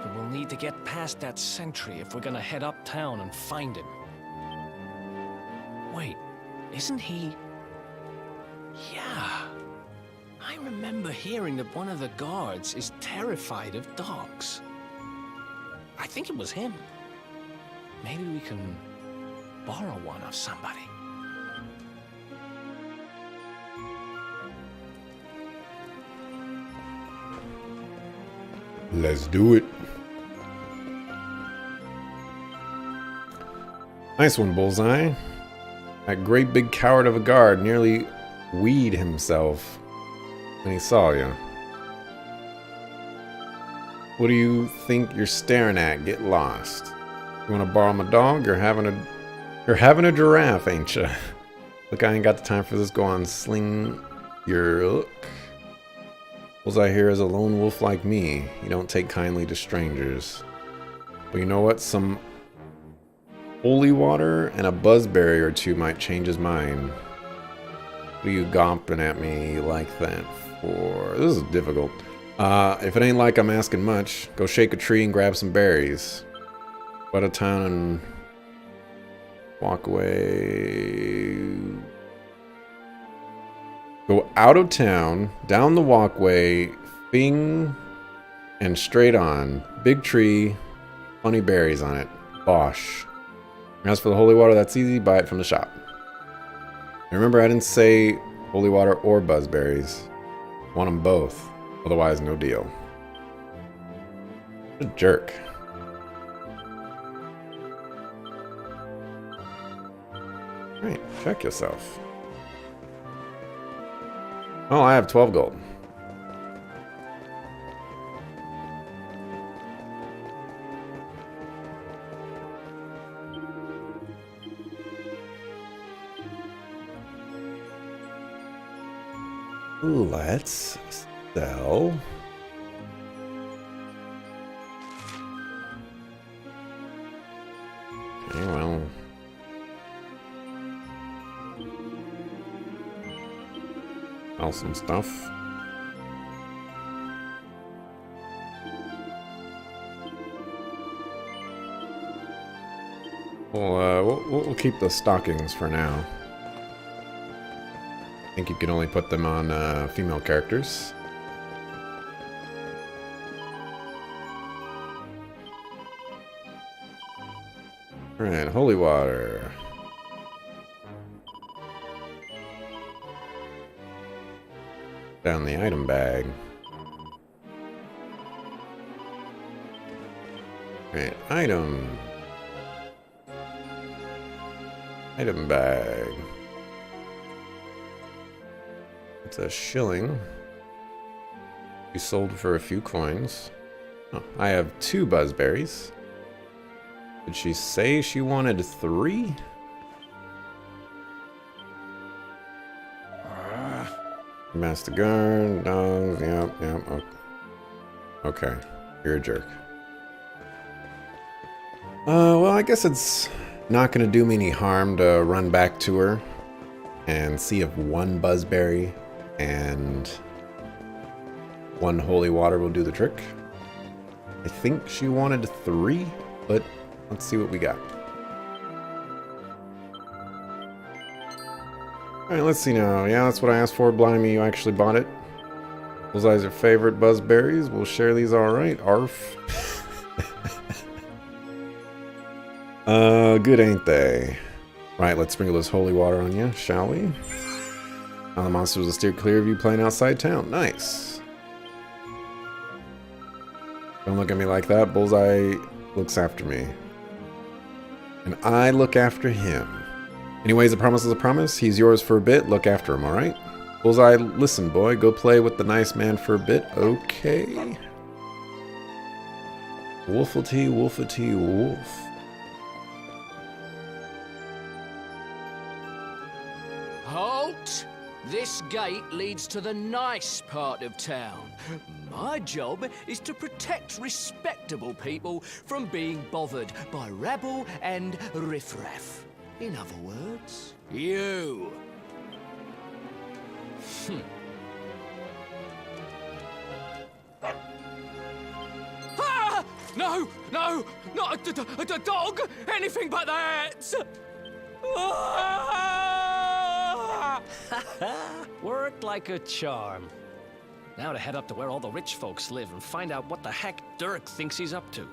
But we'll need to get past that sentry if we're gonna head uptown and find him. Wait, isn't he... Yeah. I remember hearing that one of the guards is terrified of dogs. I think it was him. Maybe we can borrow one of somebody. Let's do it. Nice one, Bullseye. That great big coward of a guard nearly weed himself when he saw you. What do you think you're staring at? Get lost. You want to borrow my dog? You're having a giraffe, ain't you? Look, I ain't got the time for this. Go on, sling your look. Bullseye here is a lone wolf like me. You don't take kindly to strangers. But you know what? Some holy water and a buzzberry or two might change his mind. What are you gomping at me like that for? This is difficult. If it ain't like I'm asking much, go shake a tree and grab some berries. Go out of town and walk away. Go out of town, down the walkway, bing, and straight on. Big tree, funny berries on it. Bosh. As for the holy water, that's easy. Buy it from the shop. And remember, I didn't say holy water or buzzberries. Want them both. Otherwise, no deal. What a jerk. Alright, check yourself. Oh, I have 12 gold. Let's sell. Okay, well. Sell some stuff. We'll keep the stockings for now. I think you can only put them on female characters. Alright, holy water. Down the item bag. Alright, item. Item bag. It's a shilling. We sold for a few coins. Oh, I have 2 buzzberries. Did she say she wanted 3? Master guard, dogs, yep. Okay, you're a jerk. Well, I guess it's not gonna do me any harm to run back to her and see if 1 buzzberry and 1 holy water will do the trick. I think she wanted 3, but let's see what we got. Alright, let's see now. Yeah, that's what I asked for. Blimey, you actually bought it. Bullseye's your favorite buzzberries. We'll share these alright. Arf. Good ain't they? Right, let's sprinkle this holy water on you, shall we? Now the monsters will steer clear of you playing outside town. Nice. Don't look at me like that. Bullseye looks after me. And I look after him. Anyways, a promise is a promise. He's yours for a bit. Look after him, alright? Bullseye, listen, boy. Go play with the nice man for a bit. Okay. Wolfity, wolfity, wolf. Halt! This gate leads to the nice part of town. My job is to protect respectable people from being bothered by rabble and riffraff. In other words, you. Ah! No! No! Not a dog! Anything but that! Ah! Worked like a charm. Now to head up to where all the rich folks live and find out what the heck Dirk thinks he's up to.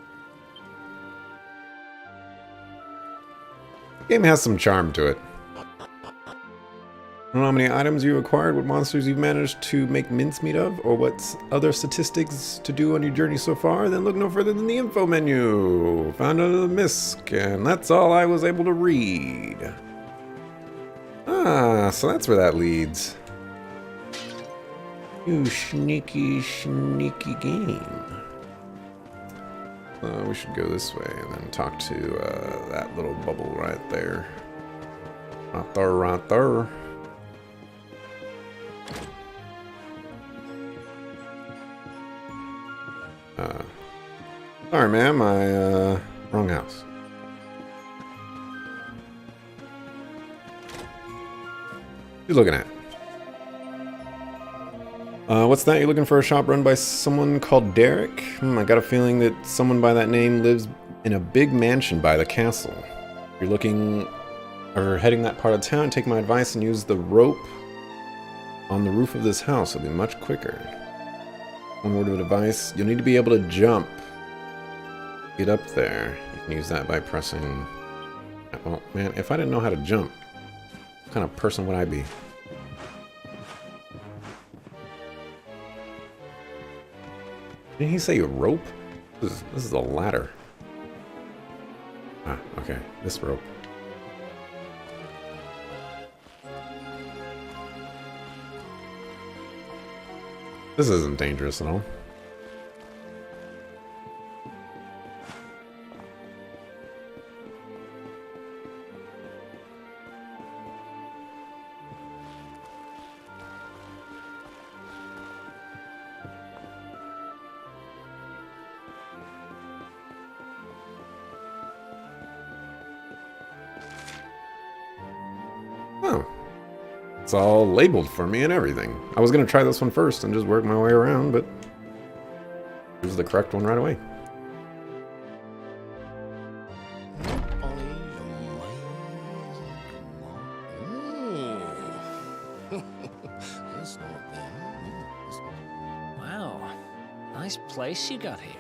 The game has some charm to it. I don't know how many items you acquired, what monsters you've managed to make mincemeat of, or what other statistics to do on your journey so far, then look no further than the info menu. Found under the misc, and that's all I was able to read. Ah, so that's where that leads. You sneaky, sneaky game. We should go this way and then talk to that little bubble right there. Right there, right there. Sorry, ma'am, wrong house. What you looking at? What's that? You're looking for a shop run by someone called Derek? I got a feeling that someone by that name lives in a big mansion by the castle. If you're looking or heading that part of town, take my advice and use the rope on the roof of this house. It'll be much quicker. One word of advice, you'll need to be able to jump. Get up there. You can use that by pressing... Well, man, if I didn't know how to jump, what kind of person would I be? Didn't he say a rope? This is a ladder. Ah, okay. This rope. This isn't dangerous at all. Oh. It's all labeled for me and everything. I was going to try this one first and just work my way around, but choose the correct one right away. Wow. Nice place you got here.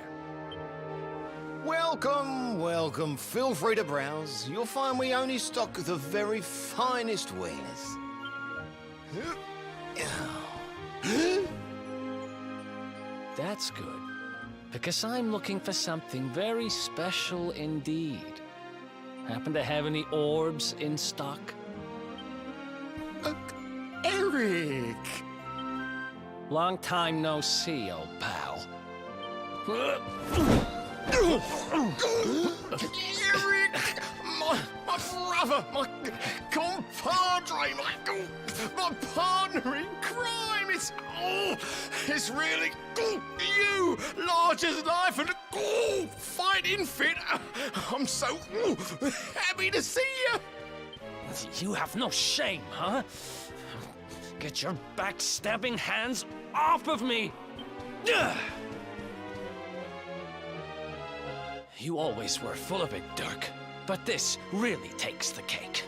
Welcome, welcome. Feel free to browse. You'll find we only stock the very finest wares. That's good. Because I'm looking for something very special indeed. Happen to have any orbs in stock? Eric! Long time no see, old pal. Eric! My brother, my compadre, my partner in crime! It's really you! Large as life and fighting fit! I'm so happy to see you! You have no shame, huh? Get your backstabbing hands off of me! You always were full of it, Dirk. But this really takes the cake.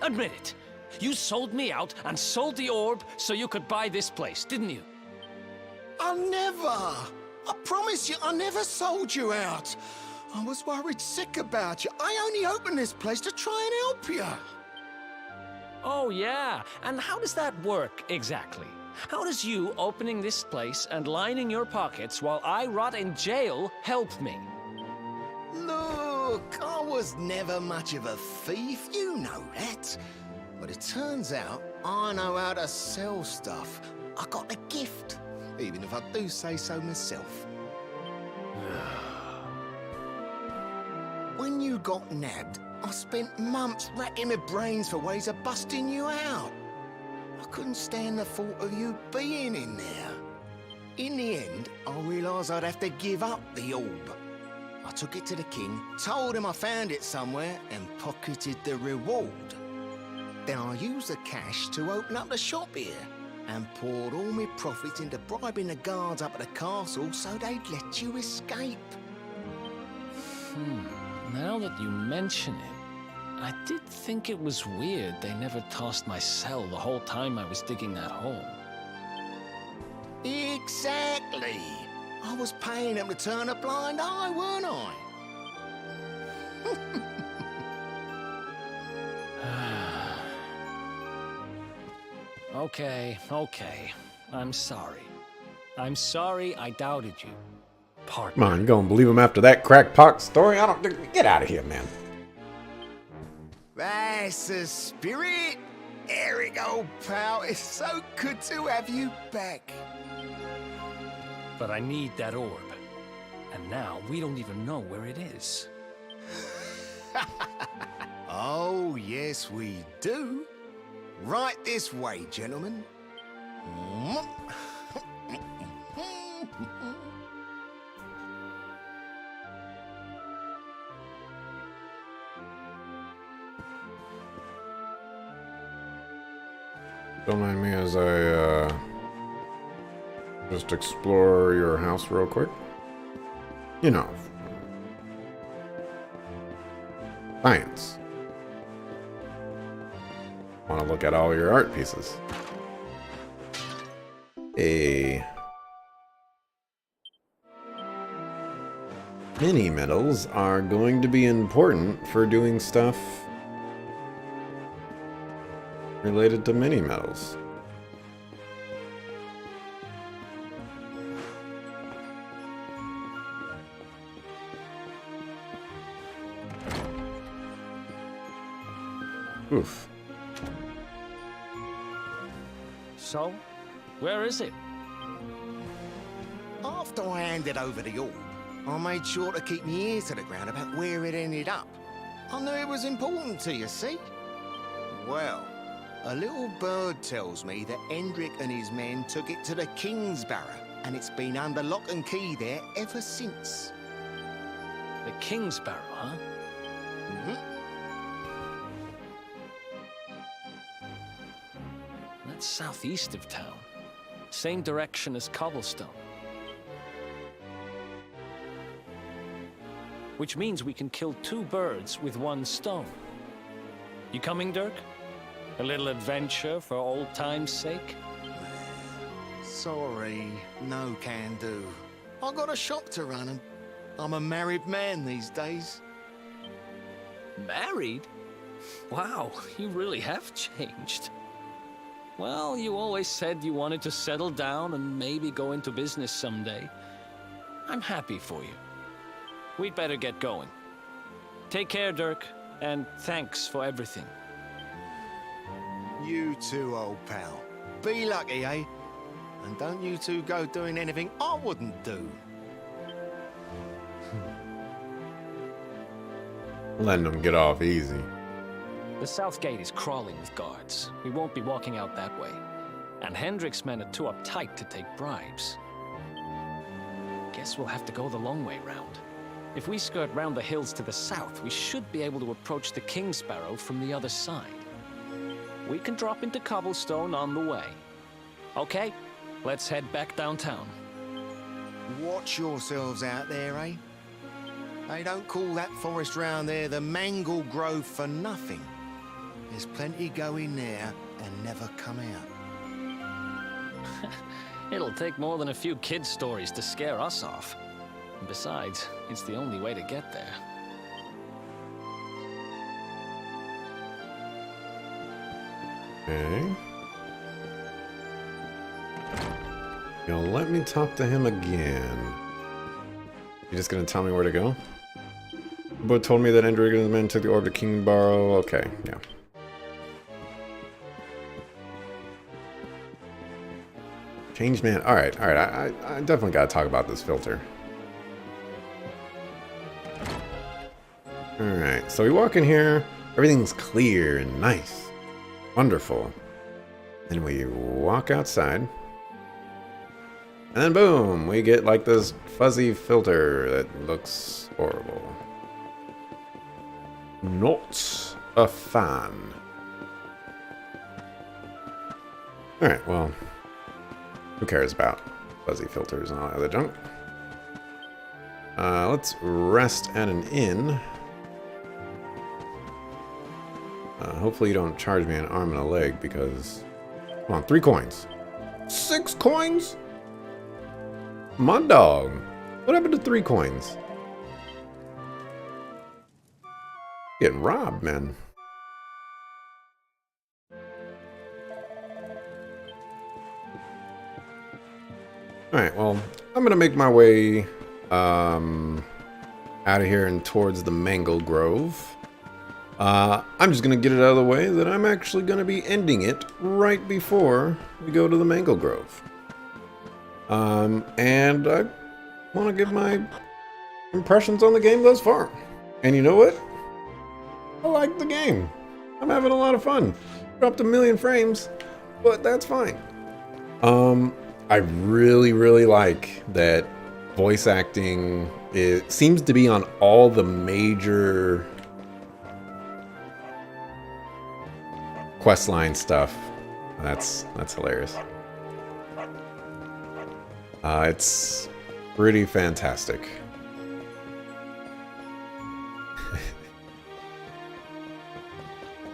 Admit it. You sold me out and sold the orb so you could buy this place, didn't you? I never! I promise you, I never sold you out. I was worried sick about you. I only opened this place to try and help you. Oh, yeah. And how does that work, exactly? How does you opening this place and lining your pockets while I rot in jail help me? Look, I was never much of a thief, you know that. But it turns out I know how to sell stuff. I got a gift, even if I do say so myself. When you got nabbed, I spent months racking my brains for ways of busting you out. I couldn't stand the thought of you being in there. In the end, I realised I'd have to give up the orb. I took it to the king, told him I found it somewhere, and pocketed the reward. Then I used the cash to open up the shop here, and poured all my profits into bribing the guards up at the castle so they'd let you escape. Now that you mention it, I did think it was weird they never tossed my cell the whole time I was digging that hole. Exactly. I was paying them to turn a blind eye, weren't I? Okay. I'm sorry. I'm sorry I doubted you. Pardon. Come on, you gonna believe him after that crackpot story? I don't... Get out of here, man. That's the spirit. Eric, old pal, it's so good to have you back. But I need that orb. And now we don't even know where it is. Oh, yes, we do. Right this way, gentlemen. Don't mind me as I Just explore your house real quick. You know. Science. Want to look at all your art pieces. Mini metals are going to be important for doing stuff related to mini metals. Oof. So, where is it? After I handed over the orb, I made sure to keep my ear to the ground about where it ended up. I knew it was important to you, see? Well, a little bird tells me that Hendrik and his men took it to the Kingsbarrow, and it's been under lock and key there ever since. The Kingsbarrow, huh? Mm-hmm. That's southeast of town. Same direction as Cobblestone. Which means we can kill 2 birds with 1 stone. You coming, Dirk? A little adventure for old time's sake? Sorry, no can do. I got a shop to run and I'm a married man these days. Married? Wow, you really have changed. Well, you always said you wanted to settle down and maybe go into business someday. I'm happy for you. We'd better get going. Take care, Dirk, and thanks for everything. You too, old pal. Be lucky, eh? And don't you two go doing anything I wouldn't do. Letting them get off easy. The south gate is crawling with guards. We won't be walking out that way. And Hendrik's men are too uptight to take bribes. Guess we'll have to go the long way round. If we skirt round the hills to the south, we should be able to approach the Kingsbarrow from the other side. We can drop into Cobblestone on the way. Okay, let's head back downtown. Watch yourselves out there, eh? They don't call that forest round there the Mangle Grove for nothing. There's plenty go in there and never come out. It'll take more than a few kid stories to scare us off. And besides, it's the only way to get there. Okay. You'll let me talk to him again. You just gonna tell me where to go? But told me that Hendrik and his men took the orb to Kingsbarrow. Okay, yeah. Changed man. Alright, alright. I definitely gotta talk about this filter. Alright, so we walk in here. Everything's clear and nice. Wonderful. Then we walk outside. And then boom, we get like this fuzzy filter that looks horrible. Not a fan. Alright, well, who cares about fuzzy filters and all that other junk? Let's rest at an inn. Hopefully you don't charge me an arm and a leg because... Come on, 3 coins. 6 coins? My dog. What happened to 3 coins? Getting robbed, man. Alright, well, I'm gonna make my way out of here and towards the Mangle Grove. I'm just gonna get it out of the way that I'm actually gonna be ending it right before we go to the Mangle Grove. And I want to give my impressions on the game thus far. And you know what? I like the game. I'm having a lot of fun. Dropped a million frames, but that's fine. I really, really like that voice acting. It seems to be on all the major questline stuff. That's hilarious. It's pretty fantastic.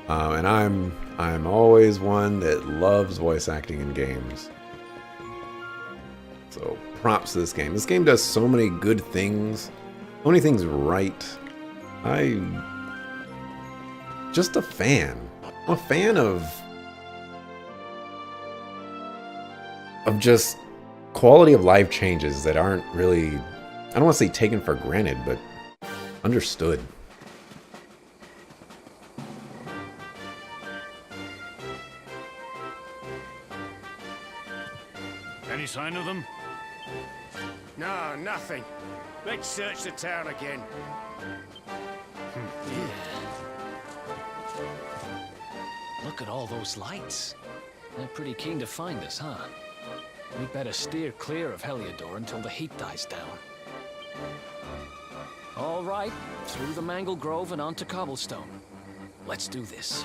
And I'm always one that loves voice acting in games. So props to this game. This game does so many good things, so many things right. I'm just a fan. I'm a fan of just quality of life changes that aren't really, I don't want to say taken for granted, but understood. Any sign of them? No, nothing. Let's search the town again. Look at all those lights. They're pretty keen to find us, huh? We'd better steer clear of Heliodor until the heat dies down. All right, through the Mangle Grove and onto Cobblestone. Let's do this.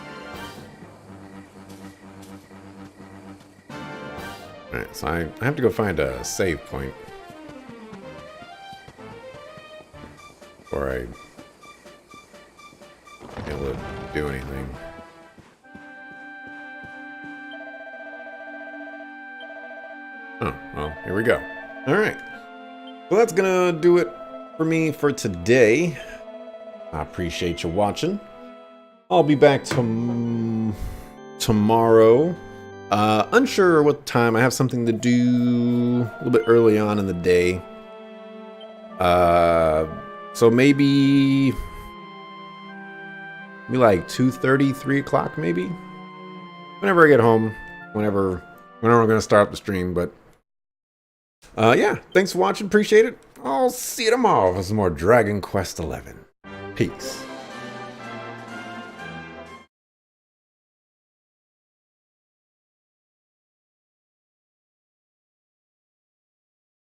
Alright, so I have to go find a save point before I be able to do anything. Oh, well, here we go. Alright. Well, that's gonna do it for me for today. I appreciate you watching. I'll be back tomorrow. Unsure what time. I have something to do a little bit early on in the day. So maybe like 2:30, 3 o'clock maybe? Whenever I get home. Whenever I'm going to start up the stream. But yeah, thanks for watching. Appreciate it. I'll see you tomorrow for some more Dragon Quest XI. Peace.